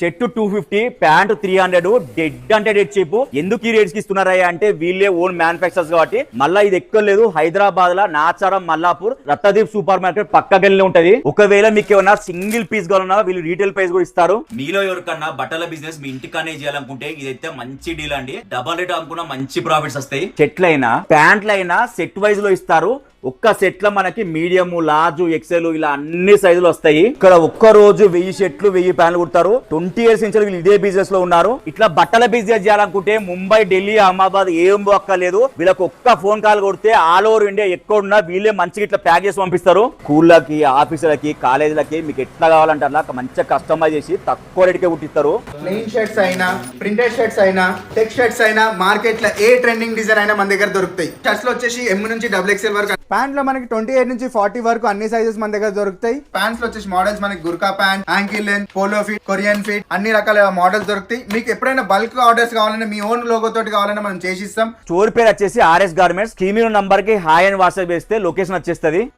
Shirt 250, pant 300, dead అంటే dead cheap. ఎందుకు ఈ రేట్స్ కి ఇస్తున్నారా అంటే వీళ్ళే ఓన్ మ్యానుఫాక్చర్స్ కాబట్టి. మళ్ళీ ఇది ఎక్కువ లేదు, హైదరాబాద్ లో నాచారం, మల్లాపూర్, రత్తదీప్ సూపర్ మార్కెట్ పక్కకెళ్ళి ఉంటది. ఒకవేళ మీకు ఏమన్నా సింగిల్ పీస్ కావాలన్నా వీళ్ళు రీటైల్ ప్రైస్ కూడా ఇస్తారు. మీలో ఎవరికన్నా బట్టల బిజినెస్ మీ ఇంటికనే చేయాలనుకుంటే ఇదైతే మంచి డీల్ అండి. డబల్ రేట్ అనుకున్నా మంచి ప్రాఫిట్స్ వస్తాయి. షర్ట్లైనా ప్యాంట్లైనా సెట్ వైజ్ లో ఇస్తారు. ఒక్క సెట్ లో మనకి మీడియం, లార్జ్, ఎక్సెల్ ఇలా అన్ని సైజులు వస్తాయి. ఇక్కడ ఒక్క రోజు 1000 షర్ట్లు 1000 ప్యాంట్లు కుడతారు. 20 years నుంచి వీళ్ళు ఇదే బిజినెస్ లో ఉన్నారు. ఇట్లా బట్టల బిజినెస్ చేయాలనుకుంటే ముంబై, ఢిల్లీ, అహ్మదాబాద్ ఏం ఒక్కలేదు. వీళ్ళకి ఒక్క ఫోన్ కాల్ కొడితే ఆల్ ఓవర్ ఇండియా ఎక్కడున్నా వీళ్ళే మంచిగా ఇట్లా ప్యాక్ చేసి పంపిస్తారు. స్కూళ్ళకి, ఆఫీసులకి, కాలేజీలకి మీకు ఎట్లా కావాలంటే అలా మంచిగా కస్టమైజ్ చేసి తక్కువ రేటుకే కుట్టిస్తారు. ప్లెయిన్ షర్ట్స్ అయినా, ప్రింటెడ్ షర్ట్స్ అయినా, టెక్ షర్ట్స్ అయినా, మార్కెట్ లో ఏ ట్రెండింగ్ డిజైన్ అయినా మన దగ్గర దొరుకుతాయి. షర్ట్స్ లో వచ్చేసి M నుంచి XXL వరకు, ప్యాంట్ లో మనకి 28 నుంచి 40 వరకు అన్ని సైజెస్ మన దగ్గర దొరుకుతాయి. ప్యాంట్స్ లో వచ్చేసి మోడల్స్ మనకి Gurkha pant, ankle length, polo fit, Korean fit అన్ని రకాల మోడల్స్ దొరుకుతాయి. మీకు ఎప్పుడైనా బల్క్ ఆర్డర్స్ కావాలన్నా, మీ ఓన్ లోగో తోటి కావాలన్నా మనం చేసిస్తాం. స్టోర్ పేరు వచ్చేసి RS గార్మెంట్స్. స్క్రీన్ నంబర్ కి హాయ్ అని వాట్సాప్ చేస్తే లొకేషన్ వచ్చేస్తుంది.